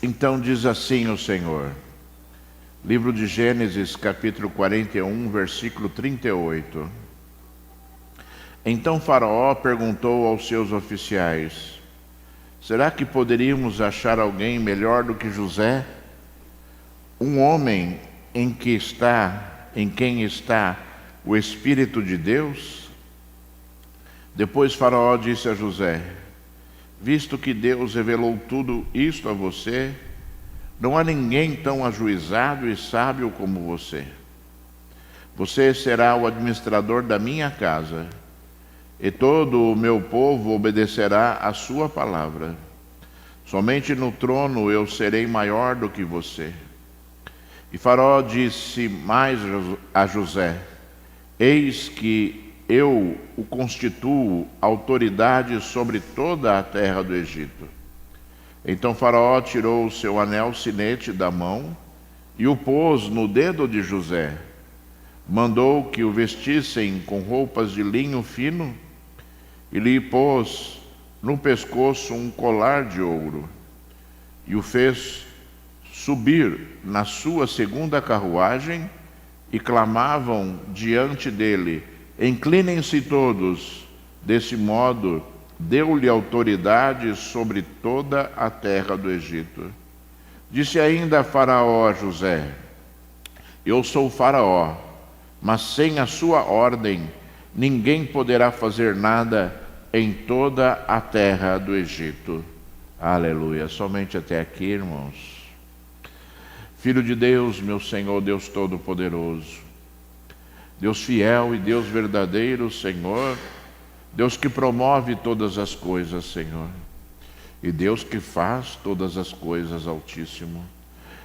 Então diz assim o Senhor. Livro de Gênesis, capítulo 41, versículo 38. Então Faraó perguntou aos seus oficiais: será que poderíamos achar alguém melhor do que José? Um homem em quem está o Espírito de Deus? Depois Faraó disse a José: visto que Deus revelou tudo isto a você, não há ninguém tão ajuizado e sábio como você. Você será o administrador da minha casa, e todo o meu povo obedecerá à sua palavra. Somente no trono eu serei maior do que você. E Faraó disse mais a José: eis que eu o constituo autoridade sobre toda a terra do Egito. Então Faraó tirou o seu anel sinete da mão e o pôs no dedo de José. Mandou que o vestissem com roupas de linho fino e lhe pôs no pescoço um colar de ouro e o fez subir na sua segunda carruagem e clamavam diante dele: inclinem-se todos. Desse modo deu-lhe autoridade sobre toda a terra do Egito. Disse ainda Faraó a José: eu sou Faraó, mas sem a sua ordem ninguém poderá fazer nada em toda a terra do Egito. Aleluia. Somente até aqui, irmãos. Filho de Deus, meu Senhor, Deus Todo-Poderoso, Deus fiel e Deus verdadeiro, Senhor, Deus que promove todas as coisas, Senhor, e Deus que faz todas as coisas, Altíssimo.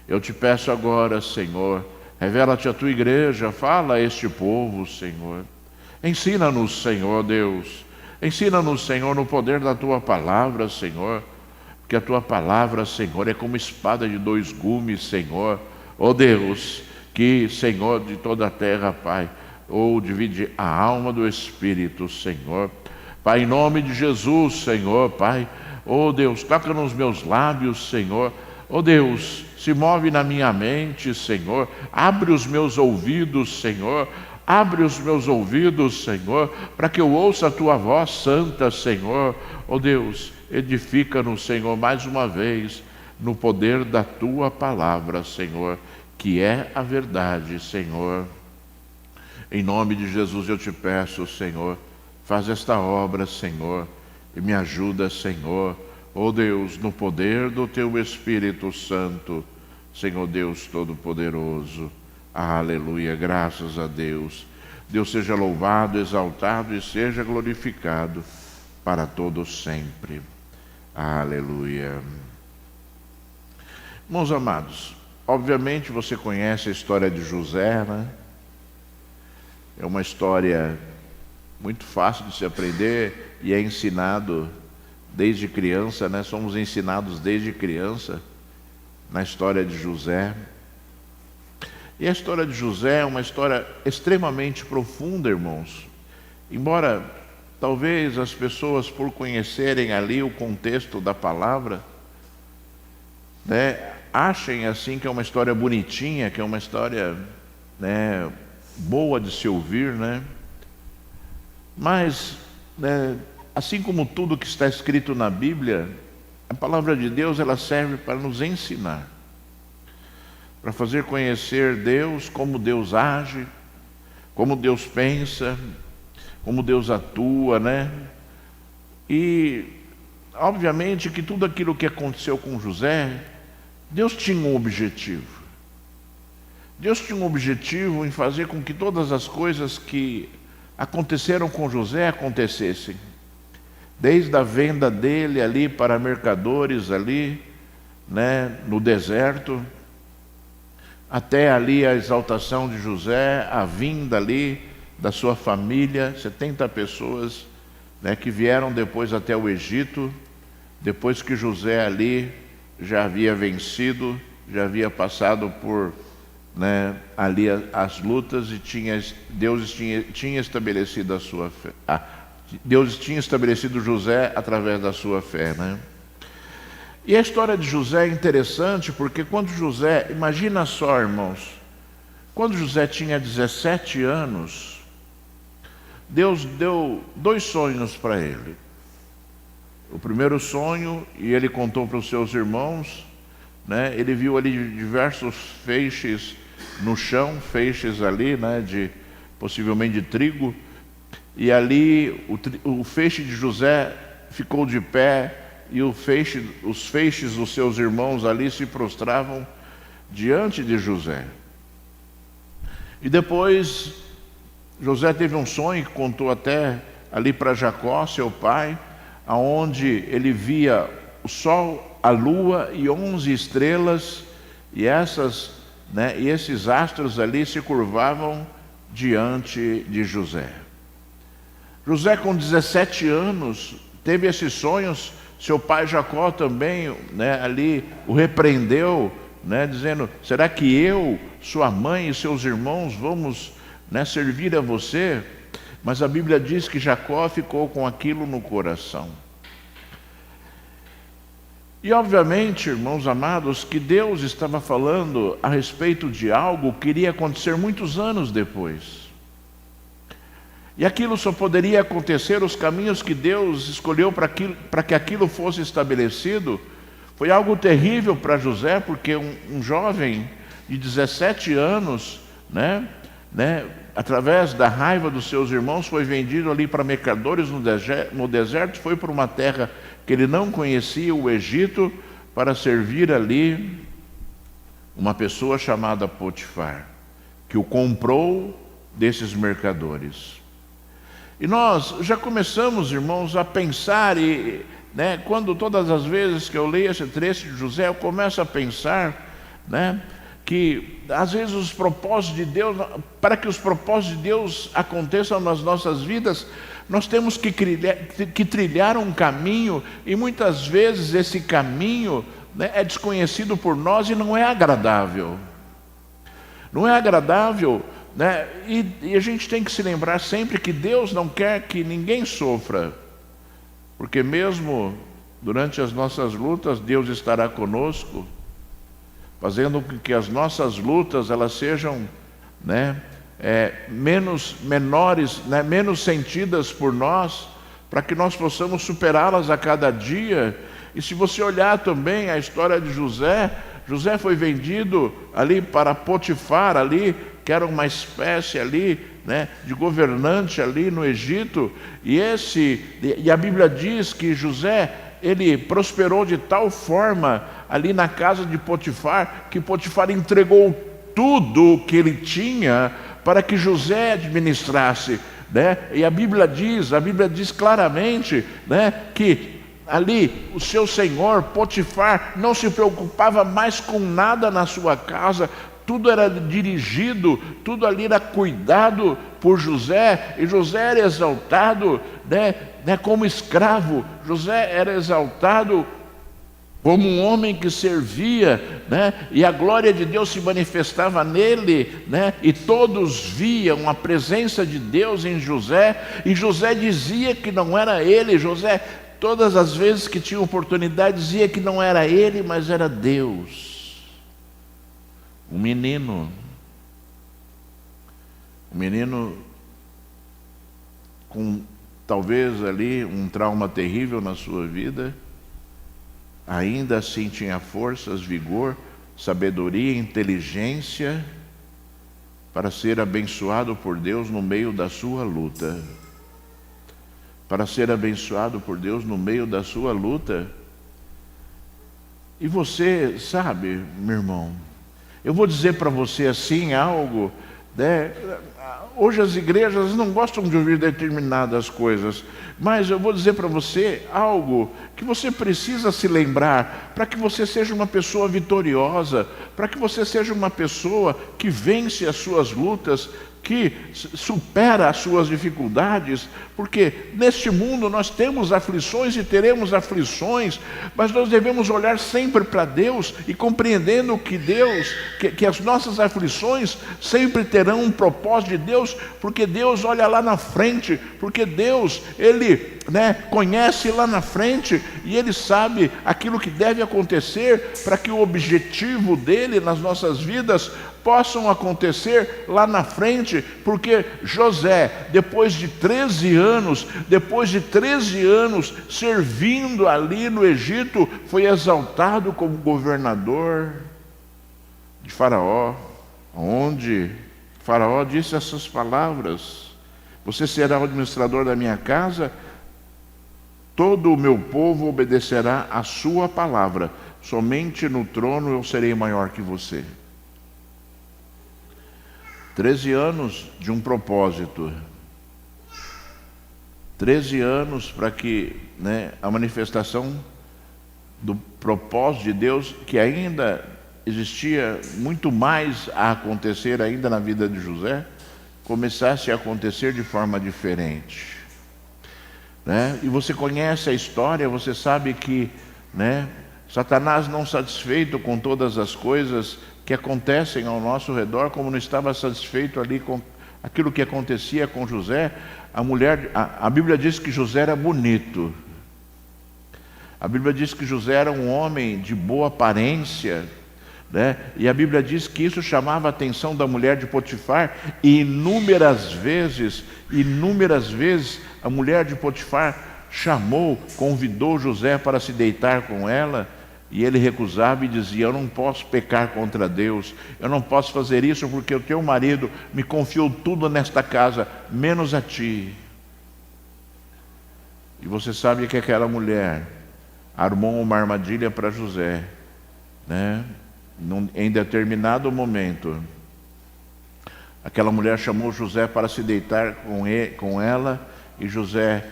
Eu te peço agora, Senhor, revela-te a tua igreja, fala a este povo, Senhor. Ensina-nos, Senhor Deus, ensina-nos, Senhor, no poder da tua palavra, Senhor, porque a tua palavra, Senhor, é como espada de dois gumes, Senhor. Ó Deus, que, Senhor, de toda a terra, Pai, divide a alma do Espírito, Senhor. Pai, em nome de Jesus, Senhor, Pai, Deus, toca nos meus lábios, Senhor. Deus, se move na minha mente, Senhor. Abre os meus ouvidos, Senhor. Abre os meus ouvidos, Senhor, para que eu ouça a tua voz santa, Senhor. Deus, edifica-nos, Senhor, mais uma vez, no poder da tua palavra, Senhor, que é a verdade, Senhor. Em nome de Jesus eu te peço, Senhor, faz esta obra, Senhor, e me ajuda, Senhor, Deus, no poder do teu Espírito Santo, Senhor Deus Todo-Poderoso. Aleluia, graças a Deus. Deus seja louvado, exaltado e seja glorificado para todos sempre. Aleluia. Irmãos amados, obviamente você conhece a história de José, né? É uma história muito fácil de se aprender e é ensinado desde criança, né? Somos ensinados desde criança na história de José. E a história de José é uma história extremamente profunda, irmãos. Embora talvez as pessoas, por conhecerem ali o contexto da palavra, né, achem assim que é uma história bonitinha, que é uma história, né, boa de se ouvir, né? Mas, né, assim como tudo que está escrito na Bíblia, a palavra de Deus ela serve para nos ensinar, para fazer conhecer Deus, como Deus age, como Deus pensa, como Deus atua, né? E obviamente que tudo aquilo que aconteceu com José, Deus tinha um objetivo. Deus tinha um objetivo em fazer com que todas as coisas que aconteceram com José acontecessem. Desde a venda dele ali para mercadores ali, né, no deserto, até ali a exaltação de José, a vinda ali da sua família, 70 pessoas, né, que vieram depois até o Egito, depois que José ali já havia vencido, já havia passado por, né, ali as lutas e Deus tinha estabelecido a sua fé. Deus tinha estabelecido José através da sua fé, né? E a história de José é interessante porque quando José, imagina só, irmãos, quando José tinha 17 anos, Deus deu 2 sonhos para ele. O primeiro sonho, e ele contou para os seus irmãos, né, ele viu ali diversos feixes no chão, feixes ali, né, possivelmente de trigo, e ali o feixe de José ficou de pé, e os feixes dos seus irmãos ali se prostravam diante de José. E depois José teve um sonho que contou até ali para Jacó, seu pai, aonde ele via o sol, a lua e 11 estrelas, e esses astros ali se curvavam diante de José. José, com 17 anos, teve esses sonhos. Seu pai Jacó também, ali o repreendeu, dizendo: será que eu, sua mãe e seus irmãos vamos servir a você? Mas a Bíblia diz que Jacó ficou com aquilo no coração. E obviamente, irmãos amados, que Deus estava falando a respeito de algo que iria acontecer muitos anos depois. E aquilo só poderia acontecer, os caminhos que Deus escolheu para que aquilo fosse estabelecido. Foi algo terrível para José, porque um jovem de 17 anos, através da raiva dos seus irmãos, foi vendido ali para mercadores no deserto, foi para uma terra que ele não conhecia, o Egito, para servir ali uma pessoa chamada Potifar, que o comprou desses mercadores. E nós já começamos, irmãos, a pensar, quando todas as vezes que eu leio esse trecho de José, eu começo a pensar, que às vezes os propósitos de Deus, para que os propósitos de Deus aconteçam nas nossas vidas, nós temos que trilhar um caminho, e muitas vezes esse caminho é desconhecido por nós e não é agradável. Não é agradável. E a gente tem que se lembrar sempre que Deus não quer que ninguém sofra, porque mesmo durante as nossas lutas, Deus estará conosco, fazendo com que as nossas lutas elas sejam menores, menos sentidas por nós, para que nós possamos superá-las a cada dia. E se você olhar também a história de José, José foi vendido ali para Potifar, ali, que era uma espécie ali, de governante ali no Egito, e a Bíblia diz que José, ele prosperou de tal forma ali na casa de Potifar, que Potifar entregou tudo o que ele tinha para que José administrasse, E a Bíblia diz claramente, que ali o seu senhor Potifar não se preocupava mais com nada na sua casa. Tudo era dirigido, tudo ali era cuidado por José, e José era exaltado, como escravo. José era exaltado como um homem que servia, e a glória de Deus se manifestava nele, e todos viam a presença de Deus em José, e José dizia que não era ele. José, todas as vezes que tinha oportunidade, dizia que não era ele, mas era Deus. Um menino com talvez ali um trauma terrível na sua vida, ainda assim tinha forças, vigor, sabedoria, inteligência para ser abençoado por Deus no meio da sua luta. Para ser abençoado por Deus no meio da sua luta. E você sabe, meu irmão, eu vou dizer para você assim algo, hoje as igrejas não gostam de ouvir determinadas coisas, mas eu vou dizer para você algo que você precisa se lembrar, para que você seja uma pessoa vitoriosa, para que você seja uma pessoa que vence as suas lutas, que supera as suas dificuldades, porque neste mundo nós temos aflições e teremos aflições, mas nós devemos olhar sempre para Deus e compreendendo que que as nossas aflições sempre terão um propósito de Deus, porque Deus olha lá na frente, porque Deus, Ele conhece lá na frente e Ele sabe aquilo que deve acontecer para que o objetivo dele nas nossas vidas possam acontecer lá na frente, porque José, depois de 13 anos servindo ali no Egito, foi exaltado como governador de Faraó, onde Faraó disse essas palavras: você será o administrador da minha casa, todo o meu povo obedecerá à sua palavra, somente no trono eu serei maior que você. 13 anos de um propósito, 13 anos para que a manifestação do propósito de Deus, que ainda existia muito mais a acontecer ainda na vida de José, começasse a acontecer de forma diferente. E você conhece a história, você sabe que Satanás, não satisfeito com todas as coisas que acontecem ao nosso redor, como não estava satisfeito ali com aquilo que acontecia com José, a Bíblia diz que José era bonito. A Bíblia diz que José era um homem de boa aparência, e a Bíblia diz que isso chamava a atenção da mulher de Potifar, e inúmeras vezes, a mulher de Potifar convidou José para se deitar com ela, e ele recusava e dizia: eu não posso pecar contra Deus, eu não posso fazer isso porque o teu marido me confiou tudo nesta casa, menos a ti. E você sabe que aquela mulher armou uma armadilha para José, em determinado momento, aquela mulher chamou José para se deitar com ela, e José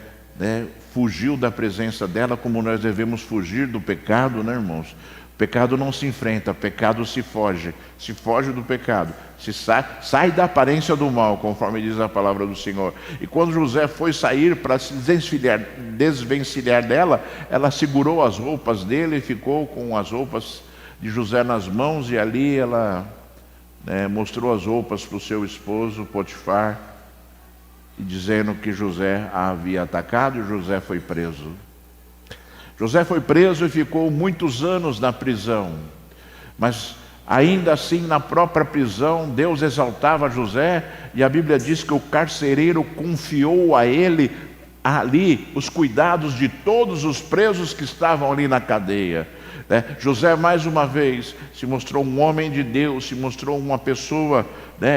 fugiu da presença dela, como nós devemos fugir do pecado, irmãos? O pecado não se enfrenta, o pecado se foge do pecado, sai da aparência do mal, conforme diz a palavra do Senhor. E quando José foi sair para se desvencilhar dela, ela segurou as roupas dele e ficou com as roupas de José nas mãos, e ali ela mostrou as roupas para o seu esposo Potifar, e dizendo que José a havia atacado, e José foi preso. José foi preso e ficou muitos anos na prisão, mas ainda assim na própria prisão Deus exaltava José, e a Bíblia diz que o carcereiro confiou a ele ali os cuidados de todos os presos que estavam ali na cadeia. José mais uma vez se mostrou um homem de Deus, se mostrou uma pessoa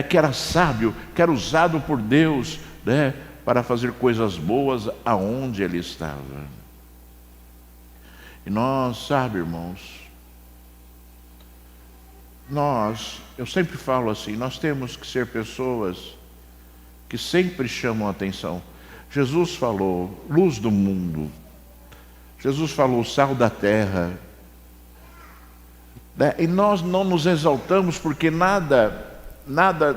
que era sábio, que era usado por Deus para fazer coisas boas aonde ele estava. E nós, irmãos, eu sempre falo assim, nós temos que ser pessoas que sempre chamam a atenção. Jesus falou, luz do mundo. Jesus falou, sal da terra. E nós não nos exaltamos porque nada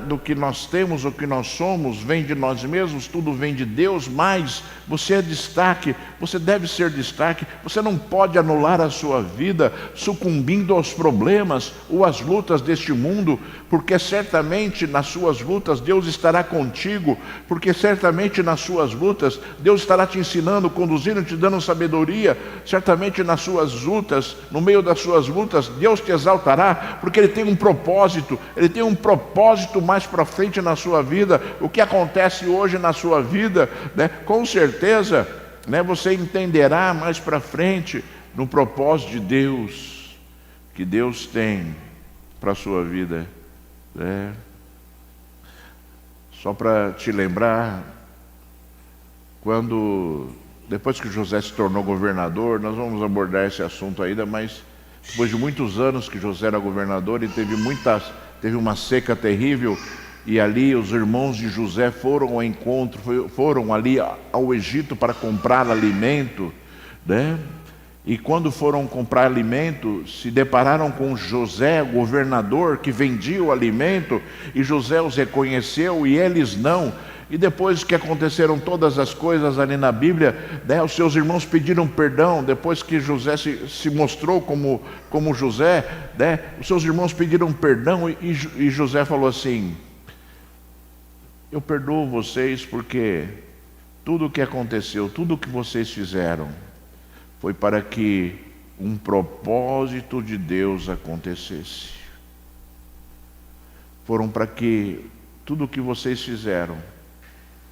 do que nós temos ou que nós somos vem de nós mesmos, tudo vem de Deus, mas você é destaque, você deve ser destaque, você não pode anular a sua vida sucumbindo aos problemas ou às lutas deste mundo, porque certamente nas suas lutas Deus estará contigo, porque certamente nas suas lutas Deus estará te ensinando, conduzindo, te dando sabedoria, certamente nas suas lutas, no meio das suas lutas, Deus te exaltará, porque Ele tem um propósito, mais para frente na sua vida. O que acontece hoje na sua vida, com certeza, você entenderá mais para frente no propósito de Deus, que Deus tem para a sua vida. Só para te lembrar, depois que José se tornou governador, nós vamos abordar esse assunto ainda, mas depois de muitos anos que José era governador, ele teve uma seca terrível, e ali os irmãos de José foram ao encontro, foram ali ao Egito para comprar alimento, E quando foram comprar alimento, se depararam com José, o governador, que vendia o alimento, e José os reconheceu e eles não. E depois que aconteceram todas as coisas ali na Bíblia, né, os seus irmãos pediram perdão. Depois que José se mostrou como José, né, os seus irmãos pediram perdão e José falou assim: eu perdoo vocês porque tudo o que aconteceu, tudo o que vocês fizeram, foi para que um propósito de Deus acontecesse. Foram para que tudo o que vocês fizeram,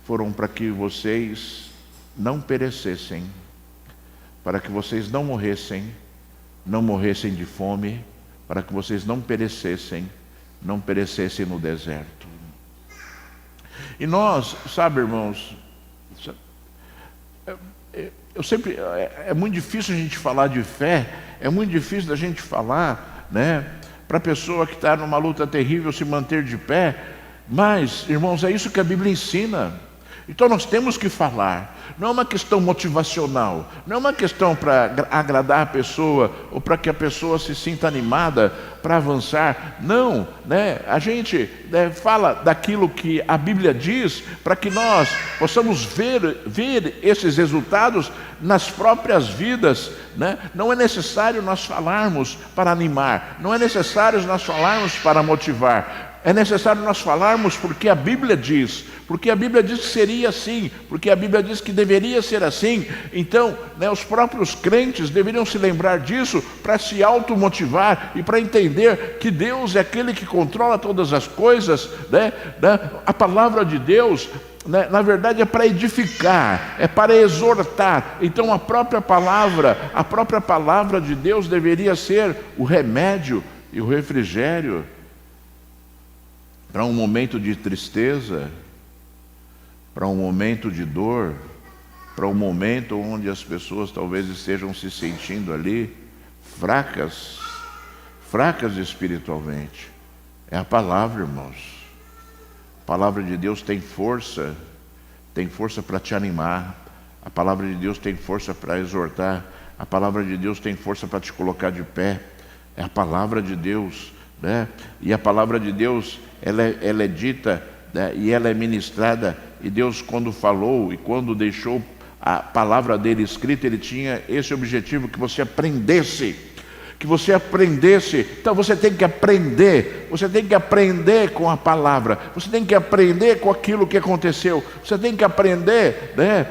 foram para que vocês não perecessem, para que vocês não morressem de fome, para que vocês não perecessem no deserto. E nós, sabe, irmãos, eu sempre, é muito difícil a gente falar de fé, é muito difícil da gente falar, né, para a pessoa que está numa luta terrível se manter de pé, mas, irmãos, é isso que a Bíblia ensina. Então nós temos que falar. Não é uma questão motivacional, não é uma questão para agradar a pessoa ou para que a pessoa se sinta animada para avançar. Não, né? A gente fala daquilo que a Bíblia diz para que nós possamos ver esses resultados nas próprias vidas, né? Não é necessário nós falarmos para animar, não é necessário nós falarmos para motivar. É necessário nós falarmos porque a Bíblia diz que seria assim, porque a Bíblia diz que deveria ser assim. Então, né, os próprios crentes deveriam se lembrar disso para se automotivar e para entender que Deus é aquele que controla todas as coisas, né? A palavra de Deus, né, na verdade é para edificar, é para exortar. Então a própria palavra de Deus deveria ser o remédio e o refrigério para um momento de tristeza, para um momento de dor, para um momento onde as pessoas talvez estejam se sentindo ali fracas espiritualmente. É a palavra, irmãos. A palavra de Deus tem força para te animar. A palavra de Deus tem força para exortar. A palavra de Deus tem força para te colocar de pé. É a palavra de Deus, né? E a palavra de Deus, ela é dita, né, e ela é ministrada. E Deus, quando falou e quando deixou a palavra dele escrita, ele tinha esse objetivo, que você aprendesse. Então você tem que aprender com a palavra, você tem que aprender com aquilo que aconteceu, você tem que aprender, né,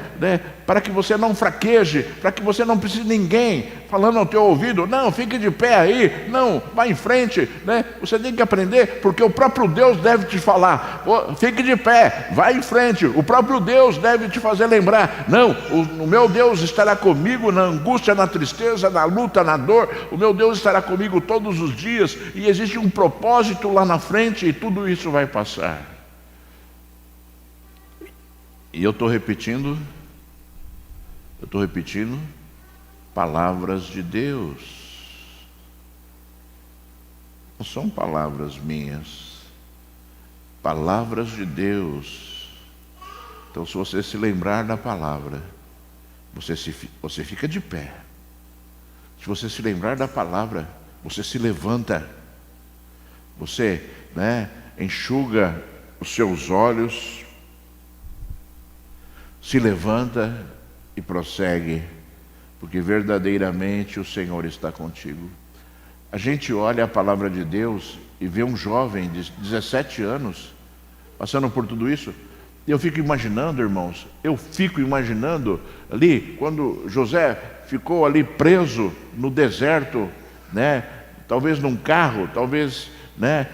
para que você não fraqueje, para que você não precise de ninguém falando ao teu ouvido: não, fique de pé aí, não, vá em frente, né? Você tem que aprender, porque o próprio Deus deve te falar: fique de pé, vá em frente. O próprio Deus deve te fazer lembrar: não, o meu Deus estará comigo na angústia, na tristeza, na luta, na dor. O meu Deus estará comigo todos os dias, e existe um propósito lá na frente, e tudo isso vai passar. E eu estou repetindo palavras de Deus. Não são palavras minhas, palavras de Deus. Então, se você se lembrar da palavra, você fica de pé. Se você se lembrar da palavra, você se levanta. Você, né, enxuga os seus olhos, se levanta e prossegue, porque verdadeiramente o Senhor está contigo. A gente olha a palavra de Deus e vê um jovem de 17 anos passando por tudo isso. E eu fico imaginando, irmãos, ali, quando José ficou ali preso no deserto, né, talvez num carro, talvez, né,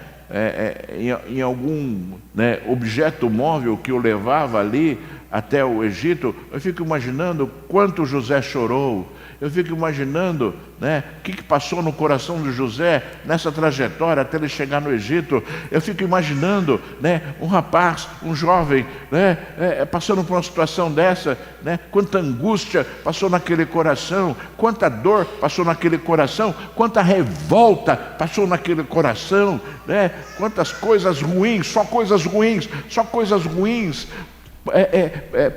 em algum, né, objeto móvel que o levava ali até o Egito. Eu fico imaginando quanto José chorou. Eu fico imaginando, né, o que passou no coração de José nessa trajetória até ele chegar no Egito. Eu fico imaginando, né, um rapaz, um jovem, né, passando por uma situação dessa, né, quanta angústia passou naquele coração, quanta dor passou naquele coração, quanta revolta passou naquele coração, né, quantas coisas ruins, só coisas ruins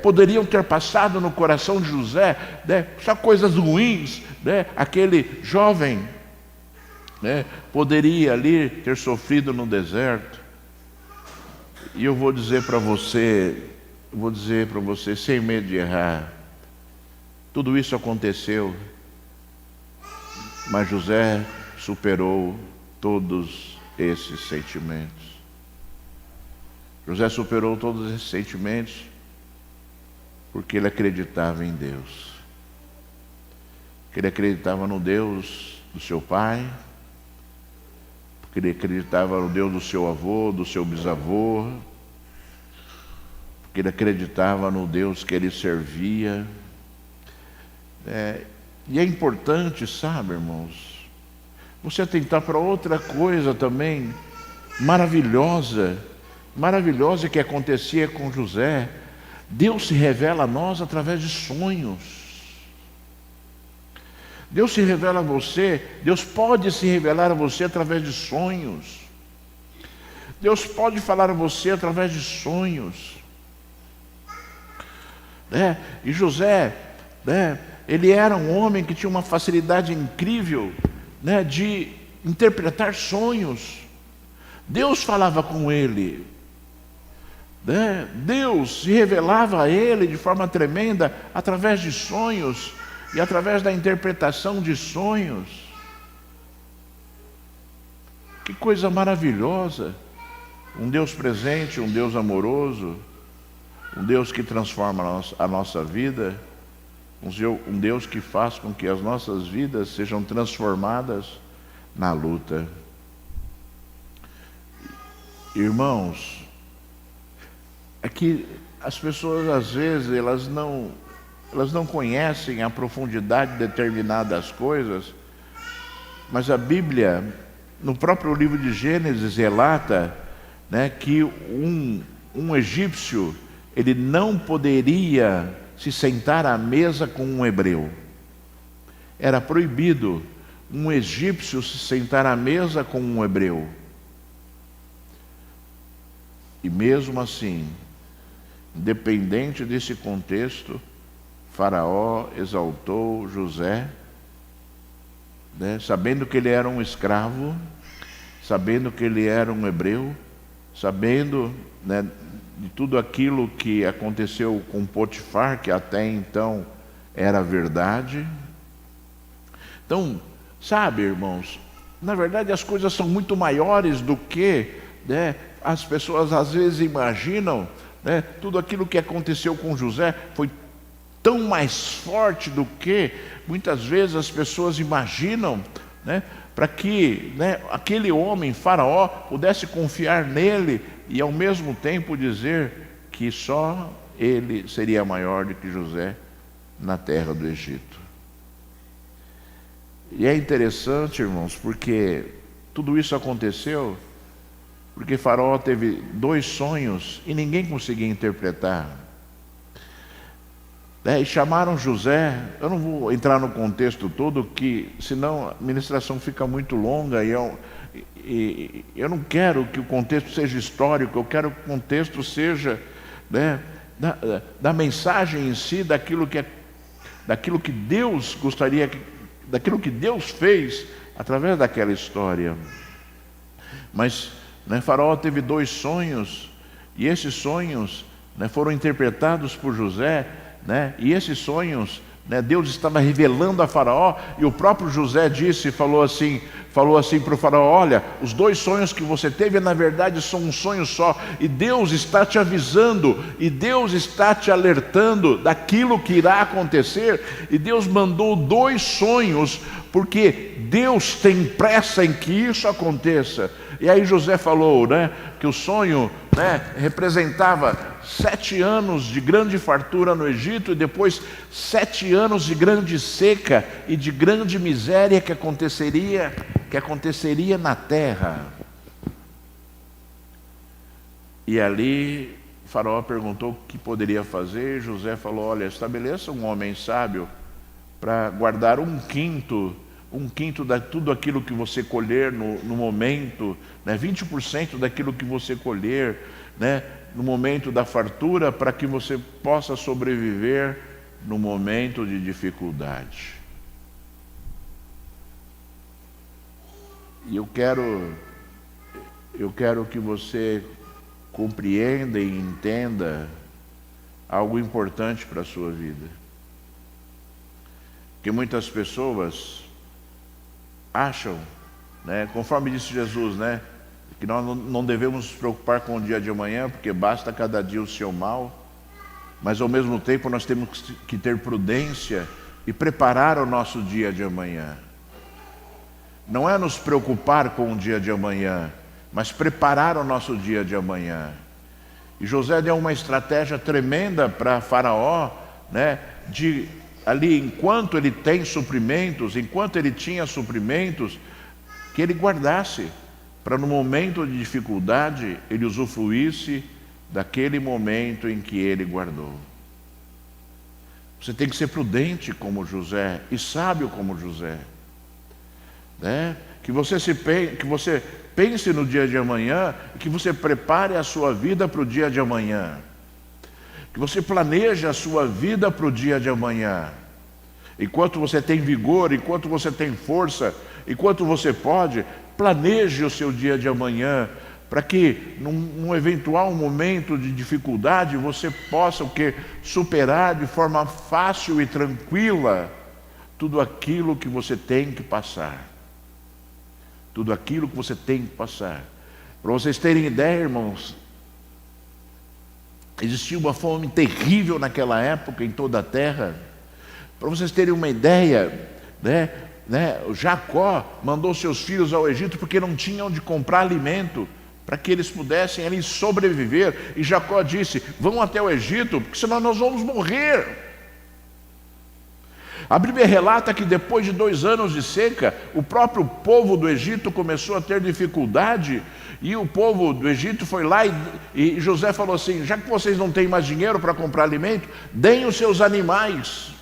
poderiam ter passado no coração de José, né, só coisas ruins, né? Aquele jovem, né, poderia ali ter sofrido no deserto. E eu vou dizer para você, sem medo de errar, tudo isso aconteceu, mas José superou todos esses sentimentos. José superou todos esses sentimentos porque ele acreditava em Deus. Porque ele acreditava no Deus do seu pai, porque ele acreditava no Deus do seu avô, do seu bisavô, porque ele acreditava no Deus que ele servia. E é importante, sabe, irmãos, você atentar para outra coisa também maravilhosa que acontecia com José. Deus se revela a nós através de sonhos. Deus se revela a você, Deus pode se revelar a você através de sonhos. Deus pode falar a você através de sonhos. E José, ele era um homem que tinha uma facilidade incrível, de interpretar sonhos. Deus falava com ele, Deus se revelava a ele de forma tremenda através de sonhos e através da interpretação de sonhos. Que coisa maravilhosa! Um Deus presente, um Deus amoroso, um Deus que transforma a nossa vida, um Deus que faz com que as nossas vidas sejam transformadas na luta. Irmãos, é que as pessoas às vezes elas não conhecem a profundidade de determinadas coisas, mas a Bíblia, no próprio livro de Gênesis, relata, que um egípcio, ele não poderia se sentar à mesa com um hebreu. Era proibido um egípcio se sentar à mesa com um hebreu. E mesmo assim, independente desse contexto, Faraó exaltou José, sabendo que ele era um escravo, sabendo que ele era um hebreu, sabendo, de tudo aquilo que aconteceu com Potifar, que até então era verdade. Então, sabe, irmãos, na verdade as coisas são muito maiores do que as pessoas às vezes imaginam. Tudo aquilo que aconteceu com José foi tão mais forte do que muitas vezes as pessoas imaginam, para que aquele homem, Faraó, pudesse confiar nele e ao mesmo tempo dizer que só ele seria maior do que José na terra do Egito. E é interessante, irmãos, porque tudo isso aconteceu porque Faraó teve 2 sonhos e ninguém conseguia interpretar. E chamaram José. Eu não vou entrar no contexto todo, que senão a ministração fica muito longa, e eu não quero que o contexto seja histórico, eu quero que o contexto seja da mensagem em si, daquilo que Deus gostaria, daquilo que Deus fez através daquela história. Mas Faraó teve 2 sonhos, e esses sonhos foram interpretados por José, e esses sonhos, Deus estava revelando a Faraó, e o próprio José falou assim para o Faraó: olha, os 2 sonhos que você teve na verdade são um sonho só, e Deus está te avisando, e Deus está te alertando daquilo que irá acontecer, e Deus mandou 2 sonhos, porque Deus tem pressa em que isso aconteça. E aí José falou, que o sonho, representava 7 anos de grande fartura no Egito, e depois 7 anos de grande seca e de grande miséria que aconteceria na terra. E ali Faraó perguntou o que poderia fazer, e José falou: olha, estabeleça um homem sábio para guardar um quinto de tudo aquilo que você colher no momento, 20% daquilo que você colher, no momento da fartura, para que você possa sobreviver no momento de dificuldade. E eu quero que você compreenda e entenda algo importante para a sua vida. Que muitas pessoas acham, né, conforme disse Jesus, né, que nós não devemos nos preocupar com o dia de amanhã, porque basta cada dia o seu mal, mas ao mesmo tempo nós temos que ter prudência e preparar o nosso dia de amanhã. Não é nos preocupar com o dia de amanhã, mas preparar o nosso dia de amanhã. E José deu uma estratégia tremenda para Faraó, né, de ali, enquanto ele tem suprimentos, enquanto ele tinha suprimentos, que ele guardasse, para no momento de dificuldade ele usufruísse daquele momento em que ele guardou. Você tem que ser prudente como José e sábio como José, né? Que você pense no dia de amanhã, que você prepare a sua vida para o dia de amanhã, que você planeje a sua vida para o dia de amanhã. Enquanto você tem vigor, enquanto você tem força, enquanto você pode, planeje o seu dia de amanhã, para que num eventual momento de dificuldade você possa superar de forma fácil e tranquila tudo aquilo que você tem que passar. Tudo aquilo que você tem que passar. Para vocês terem ideia, irmãos, existia uma fome terrível naquela época em toda a terra. Para vocês terem uma ideia, o Jacó mandou seus filhos ao Egito porque não tinham onde comprar alimento, para que eles pudessem ali sobreviver. E Jacó disse: vão até o Egito, porque senão nós vamos morrer. A Bíblia relata que depois de 2 anos de seca, o próprio povo do Egito começou a ter dificuldade, e o povo do Egito foi lá e José falou assim: já que vocês não têm mais dinheiro para comprar alimento, deem os seus animais.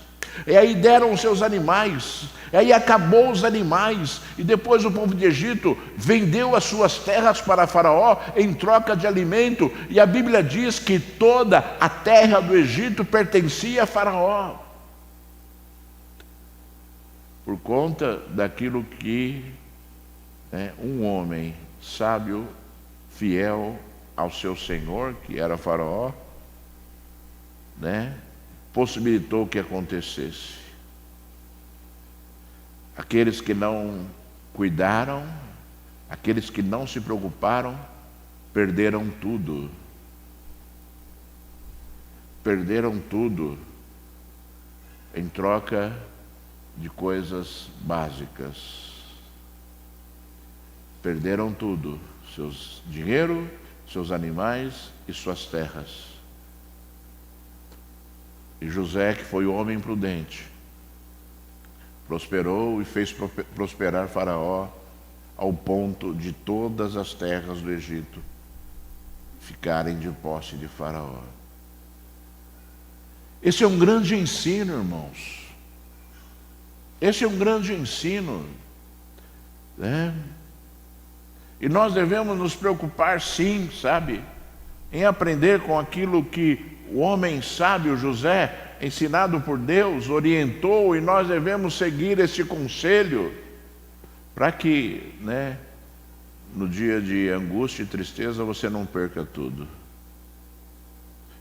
E aí deram os seus animais, e aí acabou os animais, e depois o povo de Egito vendeu as suas terras para Faraó em troca de alimento, e a Bíblia diz que toda a terra do Egito pertencia a Faraó, por conta daquilo que um homem sábio, fiel ao seu senhor, que era Faraó, possibilitou que acontecesse. Aqueles que não cuidaram, aqueles que não se preocuparam, perderam tudo. Perderam tudo em troca de coisas básicas. Perderam tudo: seus dinheiro, seus animais e suas terras. E José, que foi homem prudente, prosperou e fez prosperar Faraó ao ponto de todas as terras do Egito ficarem de posse de Faraó. Esse é um grande ensino, irmãos. Esse é um grande ensino, E nós devemos nos preocupar, sim, sabe, em aprender com aquilo que o homem sábio José, ensinado por Deus, orientou, e nós devemos seguir esse conselho para que, no dia de angústia e tristeza você não perca tudo.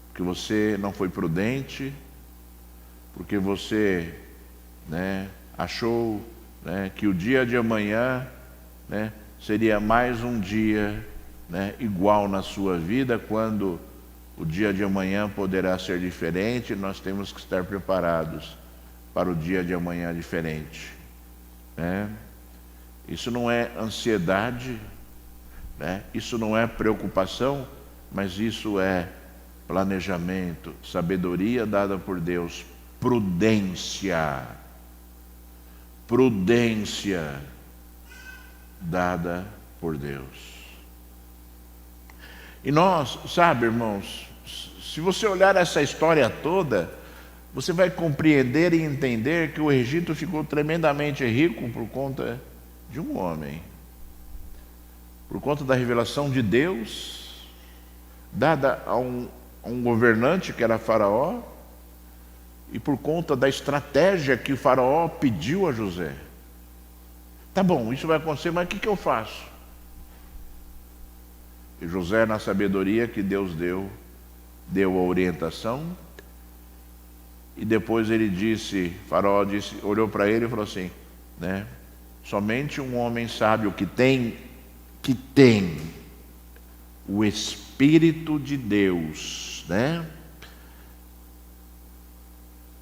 Porque você não foi prudente, porque você achou que o dia de amanhã seria mais um dia igual na sua vida, quando o dia de amanhã poderá ser diferente. Nós temos que estar preparados para o dia de amanhã diferente. Isso não é ansiedade, isso não é preocupação, mas isso é planejamento, sabedoria dada por Deus, prudência dada por Deus. E nós, sabe, irmãos, se você olhar essa história toda, você vai compreender e entender que o Egito ficou tremendamente rico por conta de um homem, por conta da revelação de Deus, dada a um governante que era Faraó, e por conta da estratégia que o Faraó pediu a José. Tá bom, isso vai acontecer, mas o que eu faço? E José, na sabedoria que Deus deu a orientação, e depois ele disse, Faraó olhou para ele e falou assim, né? Somente um homem sábio que tem o Espírito de Deus, né?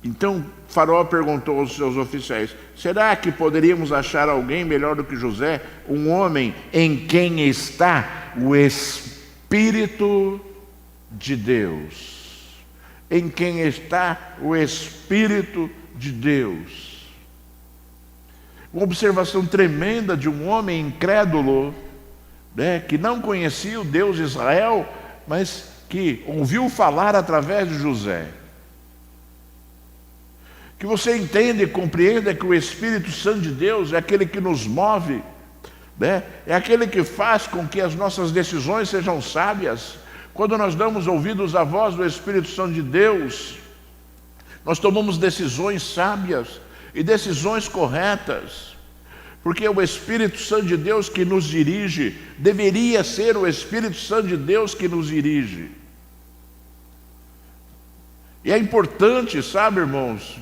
Então Faraó perguntou aos seus oficiais, será que poderíamos achar alguém melhor do que José, um homem em quem está o Espírito de Deus? Em quem está o Espírito de Deus. Uma observação tremenda de um homem incrédulo, né, que não conhecia o Deus de Israel, mas que ouviu falar através de José. Que você entenda e compreenda que o Espírito Santo de Deus é aquele que nos move, né? É aquele que faz com que as nossas decisões sejam sábias. Quando nós damos ouvidos à voz do Espírito Santo de Deus, nós tomamos decisões sábias e decisões corretas, porque é o Espírito Santo de Deus que nos dirige, deveria ser o Espírito Santo de Deus que nos dirige. E é importante, sabe, irmãos,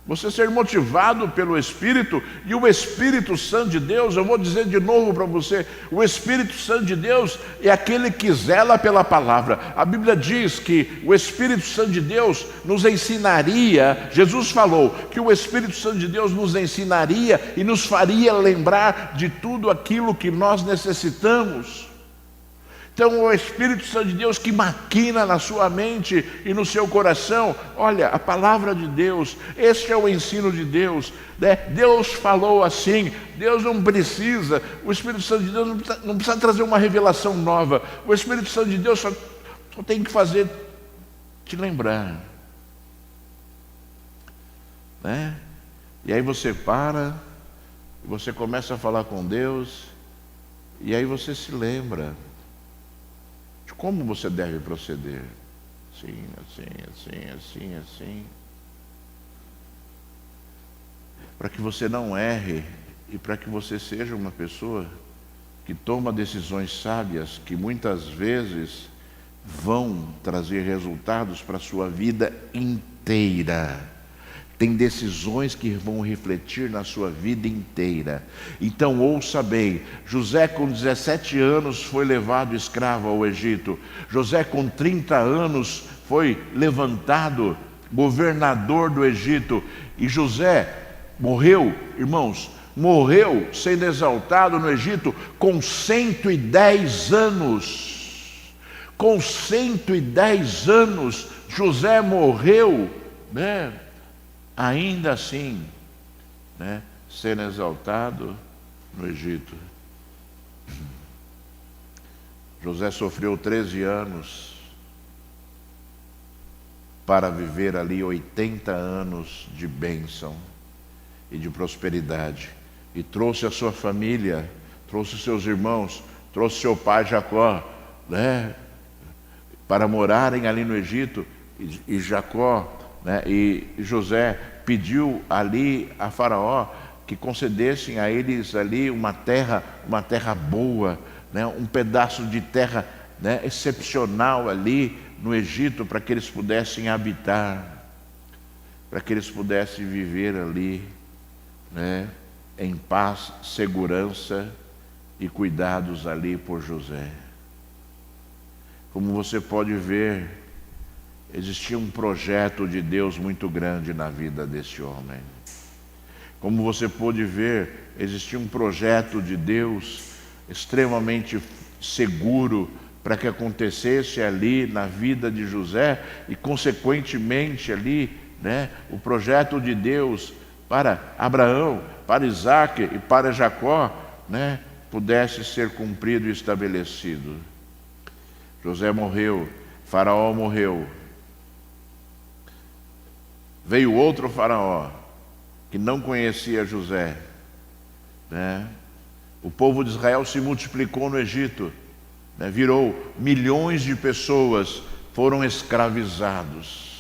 você ser motivado pelo Espírito, e o Espírito Santo de Deus, eu vou dizer de novo para você, o Espírito Santo de Deus é aquele que zela pela palavra. A Bíblia diz que o Espírito Santo de Deus nos ensinaria, Jesus falou que o Espírito Santo de Deus nos ensinaria e nos faria lembrar de tudo aquilo que nós necessitamos. Então o Espírito Santo de Deus que maquina na sua mente e no seu coração, olha, a palavra de Deus, este é o ensino de Deus, né? Deus falou assim, Deus não precisa, o Espírito Santo de Deus não precisa trazer uma revelação nova, o Espírito Santo de Deus só tem que fazer te lembrar, né? E aí você para, você começa a falar com Deus, e aí você se lembra como você deve proceder. Assim. Para que você não erre e para que você seja uma pessoa que toma decisões sábias que muitas vezes vão trazer resultados para a sua vida inteira. Tem decisões que vão refletir na sua vida inteira. Então ouça bem, José com 17 anos foi levado escravo ao Egito. José com 30 anos foi levantado governador do Egito. E José morreu, irmãos, morreu sendo exaltado no Egito com 110 anos. Com 110 anos, José morreu, né? Ainda assim, né, sendo exaltado no Egito. José sofreu 13 anos para viver ali 80 anos de bênção e de prosperidade. E trouxe a sua família, trouxe seus irmãos, trouxe seu pai Jacó, né, para morarem ali no Egito. E Jacó, né, e José pediu ali a Faraó que concedessem a eles ali uma terra boa, né, um pedaço de terra, né, excepcional ali no Egito, para que eles pudessem habitar, para que eles pudessem viver ali, né, em paz, segurança e cuidados ali por José. Como você pode ver, existia um projeto de Deus muito grande na vida desse homem. Como você pôde ver, existia um projeto de Deus extremamente seguro para que acontecesse ali na vida de José e consequentemente ali, né, o projeto de Deus para Abraão, para Isaac e para Jacó, né, pudesse ser cumprido e estabelecido. José morreu, Faraó morreu. Veio outro Faraó que não conhecia José, né? O povo de Israel se multiplicou no Egito, né? Virou, milhões de pessoas foram escravizados.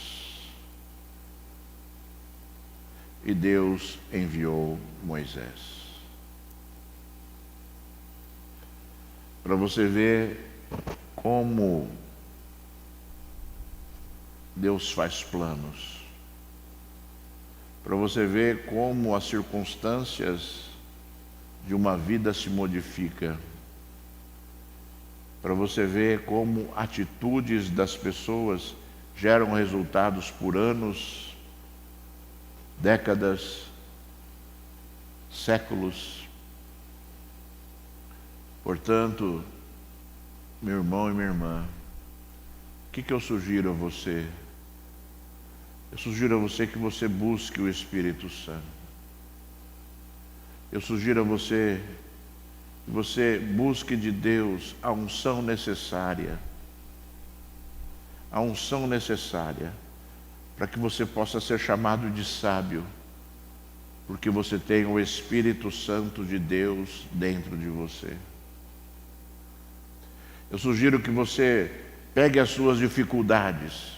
E Deus enviou Moisés. Para você ver como Deus faz planos. Para você ver como as circunstâncias de uma vida se modificam. Para você ver como atitudes das pessoas geram resultados por anos, décadas, séculos. Portanto, meu irmão e minha irmã, o que eu sugiro a você? Eu sugiro a você que você busque o Espírito Santo. Eu sugiro a você que você busque de Deus a unção necessária. A unção necessária para que você possa ser chamado de sábio, porque você tem o Espírito Santo de Deus dentro de você. Eu sugiro que você pegue as suas dificuldades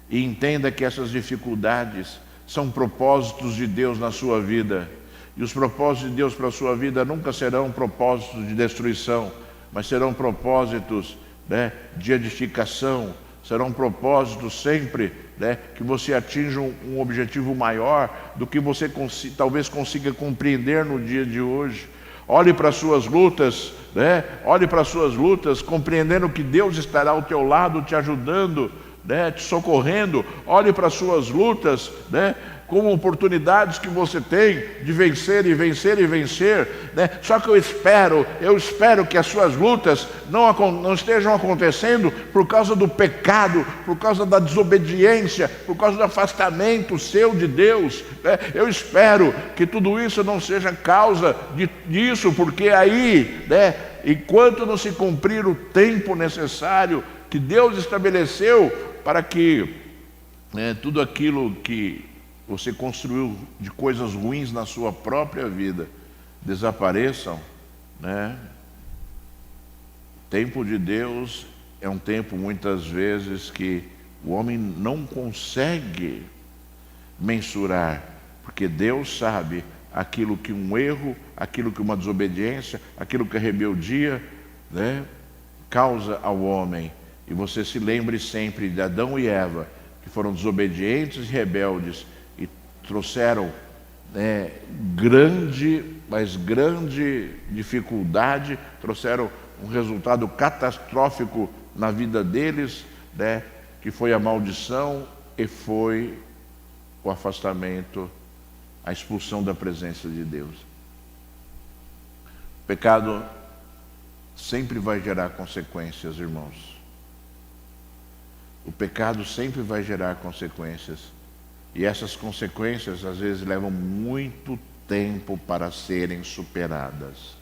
e entenda que essas dificuldades são propósitos de Deus na sua vida. E os propósitos de Deus para a sua vida nunca serão propósitos de destruição, mas serão propósitos, né, de edificação, serão propósitos sempre, né, que você atinja um objetivo maior do que você talvez consiga compreender no dia de hoje. Olhe para as suas lutas, né? Olhe para as suas lutas, compreendendo que Deus estará ao teu lado, te ajudando, né? Te socorrendo. Olhe para as suas lutas, né? Como oportunidades que você tem de vencer e vencer e vencer, né? Só que eu espero que as suas lutas não estejam acontecendo por causa do pecado, por causa da desobediência, por causa do afastamento seu de Deus, né? Eu espero que tudo isso não seja causa disso, porque aí, né, enquanto não se cumprir o tempo necessário que Deus estabeleceu para que, né, tudo aquilo que você construiu de coisas ruins na sua própria vida desapareçam, né? O tempo de Deus é um tempo muitas vezes que o homem não consegue mensurar, porque Deus sabe aquilo que um erro, aquilo que uma desobediência, aquilo que a rebeldia, né, causa ao homem. E você se lembre sempre de Adão e Eva, que foram desobedientes e rebeldes, trouxeram, né, grande dificuldade, trouxeram um resultado catastrófico na vida deles, né, que foi a maldição e foi o afastamento, a expulsão da presença de Deus. O pecado sempre vai gerar consequências, irmãos. O pecado sempre vai gerar consequências. E essas consequências às vezes levam muito tempo para serem superadas.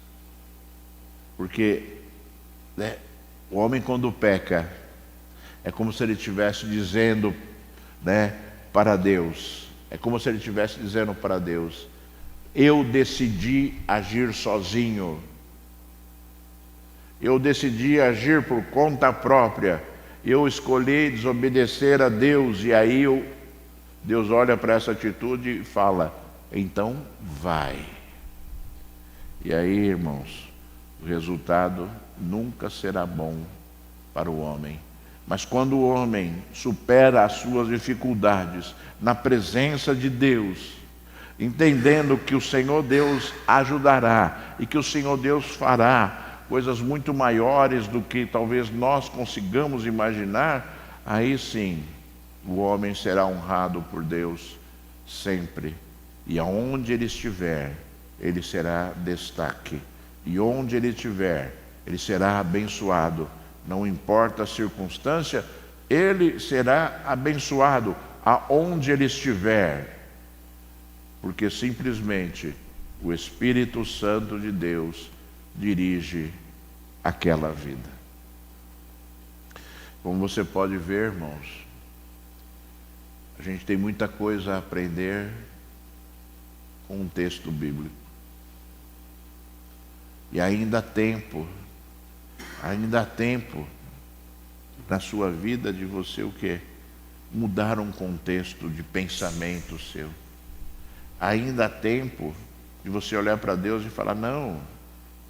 Porque, né, o homem quando peca, é como se ele estivesse dizendo, né, para Deus, é como se ele estivesse dizendo para Deus: eu decidi agir sozinho, eu decidi agir por conta própria, eu escolhi desobedecer a Deus, e aí Deus olha para essa atitude e fala: então vai. E aí, irmãos, o resultado nunca será bom para o homem. Mas quando o homem supera as suas dificuldades na presença de Deus, entendendo que o Senhor Deus ajudará e que o Senhor Deus fará coisas muito maiores do que talvez nós consigamos imaginar, aí sim o homem será honrado por Deus sempre. E aonde ele estiver, ele será destaque. E onde ele estiver, ele será abençoado. Não importa a circunstância, ele será abençoado aonde ele estiver. Porque simplesmente o Espírito Santo de Deus dirige aquela vida. Como você pode ver, irmãos, a gente tem muita coisa a aprender com um texto bíblico. E ainda há tempo, Ainda há tempo na sua vida de você o quê? Mudar um contexto de pensamento seu. Ainda há tempo de você olhar para Deus e falar: não,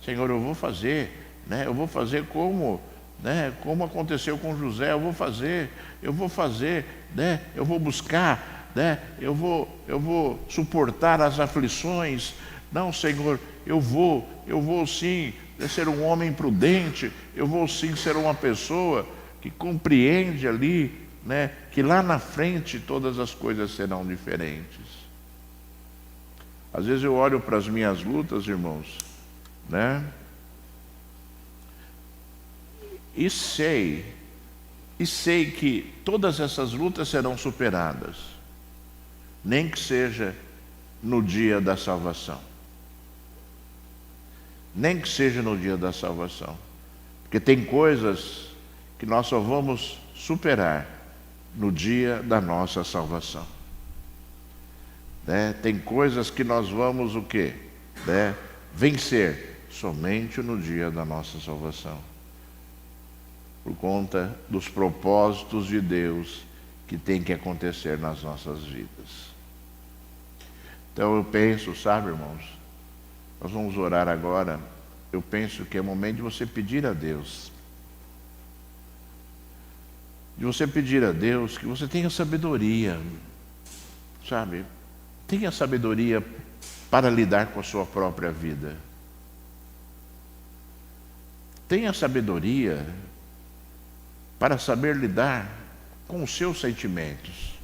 Senhor, eu vou fazer, né? Eu vou fazer como, né? Como aconteceu com José, eu vou fazer, né? Eu vou buscar, né? Eu vou suportar as aflições. Não, Senhor, eu vou sim ser um homem prudente, eu vou sim ser uma pessoa que compreende ali, né? Que lá na frente todas as coisas serão diferentes. Às vezes eu olho para as minhas lutas, irmãos, né? E sei que todas essas lutas serão superadas, nem que seja no dia da salvação. Nem que seja no dia da salvação. Porque tem coisas que nós só vamos superar no dia da nossa salvação. Né? Tem coisas que nós vamos o quê? Né? Vencer somente no dia da nossa salvação. Por conta dos propósitos de Deus que tem que acontecer nas nossas vidas. Então eu penso, sabe, irmãos, nós vamos orar agora. Eu penso que é momento de você pedir a Deus. De você pedir a Deus que você tenha sabedoria, sabe? Tenha sabedoria para lidar com a sua própria vida. Tenha sabedoria para saber lidar com os seus sentimentos.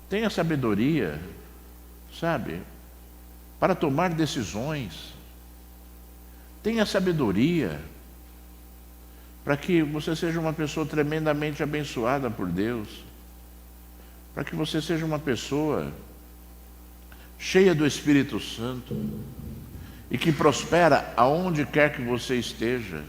Tenha sabedoria, sabe, para tomar decisões. Tenha sabedoria para que você seja uma pessoa tremendamente abençoada por Deus. Para que você seja uma pessoa cheia do Espírito Santo e que prospera aonde quer que você esteja.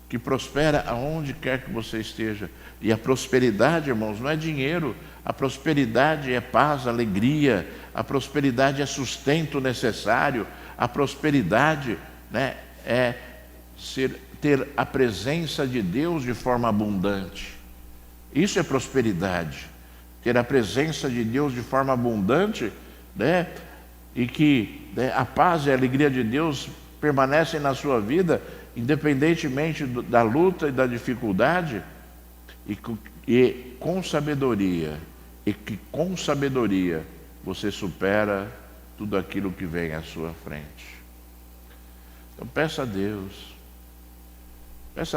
Que prospera aonde quer que você esteja. E a prosperidade, irmãos, não é dinheiro. A prosperidade é paz, alegria. A prosperidade é sustento necessário. A prosperidade, né, é ter a presença de Deus de forma abundante. Isso é prosperidade. Ter a presença de Deus de forma abundante, né, e que, né, a paz e a alegria de Deus permanecem na sua vida, independentemente da luta e da dificuldade, e com sabedoria, e que com sabedoria você supera tudo aquilo que vem à sua frente. Então peça a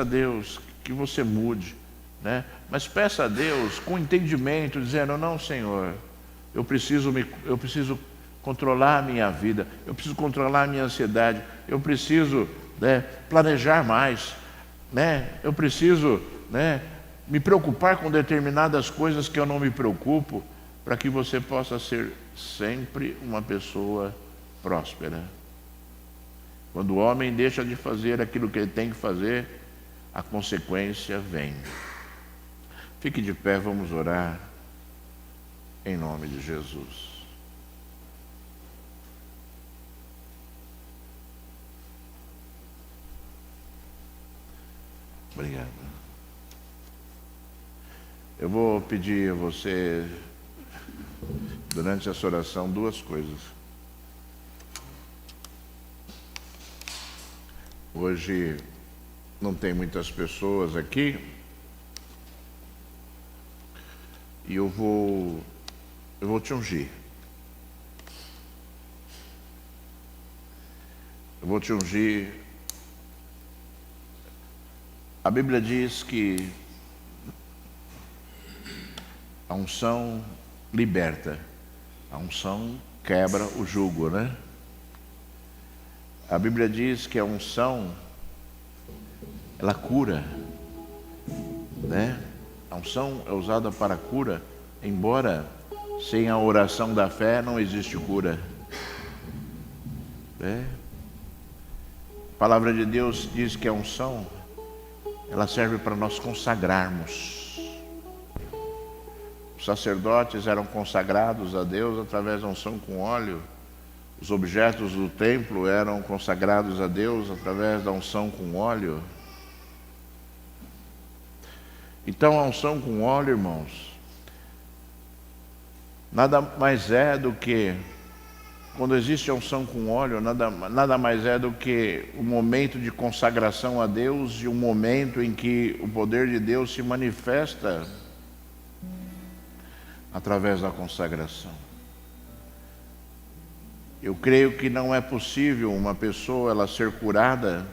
Deus que você mude, né? Mas peça a Deus com entendimento, dizendo: não, Senhor, eu preciso controlar a minha vida, eu preciso controlar a minha ansiedade, eu preciso, né, planejar mais, né? Eu preciso, né, me preocupar com determinadas coisas que eu não me preocupo, para que você possa ser sempre uma pessoa próspera. Quando o homem deixa de fazer aquilo que ele tem que fazer, a consequência vem. Fique de pé, vamos orar em nome de Jesus. Obrigado. Eu vou pedir a você, durante essa oração, duas coisas. Hoje não tem muitas pessoas aqui, e eu vou te ungir. Eu vou te ungir. A Bíblia diz que a unção liberta, a unção quebra o jugo, né? A Bíblia diz que a unção, ela cura, né? A unção é usada para cura, embora sem a oração da fé não existe cura. A palavra de Deus diz que a unção, ela serve para nós consagrarmos. Os sacerdotes eram consagrados a Deus através da unção com óleo, Os objetos do templo eram consagrados a Deus através da unção com óleo. Então a unção com óleo, irmãos, nada mais é do que, quando existe a unção com óleo, nada mais é do que um momento de consagração a Deus e um momento em que o poder de Deus se manifesta através da consagração. Eu creio que não é possível uma pessoa ela ser curada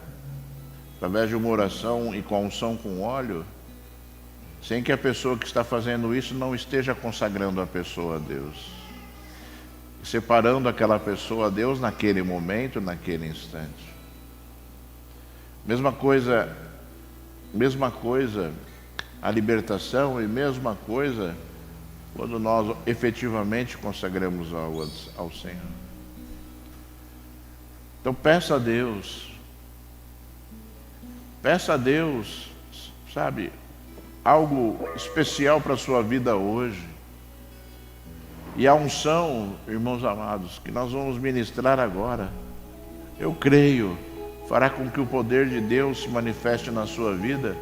através de uma oração e com a unção com óleo, sem que a pessoa que está fazendo isso não esteja consagrando a pessoa a Deus, separando aquela pessoa a Deus naquele momento, naquele instante. Mesma coisa a libertação, e mesma coisa quando nós efetivamente consagramos ao Senhor. Então peça a Deus, sabe, algo especial para a sua vida hoje. E a unção, irmãos amados, que nós vamos ministrar agora, eu creio, fará com que o poder de Deus se manifeste na sua vida,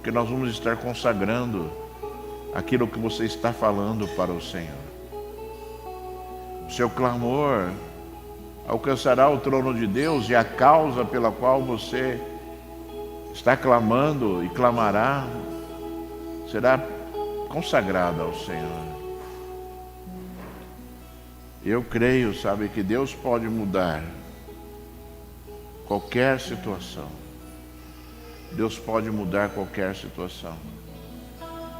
que nós vamos estar consagrando aquilo que você está falando para o Senhor. O seu clamor alcançará o trono de Deus, e a causa pela qual você está clamando e clamará será consagrada ao Senhor. Eu creio, sabe, que Deus pode mudar qualquer situação. Deus pode mudar qualquer situação.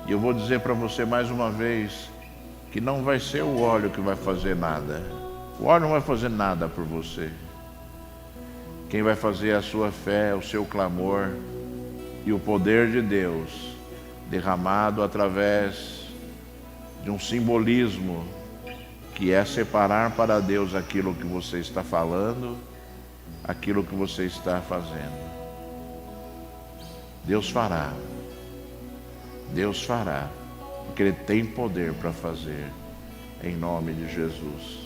E eu vou dizer para você mais uma vez que não vai ser o óleo que vai fazer nada. O óleo não vai fazer nada por você. Quem vai fazer é a sua fé, o seu clamor e o poder de Deus derramado através de um simbolismo que é separar para Deus aquilo que você está falando, aquilo que você está fazendo. Deus fará, porque Ele tem poder para fazer, em nome de Jesus.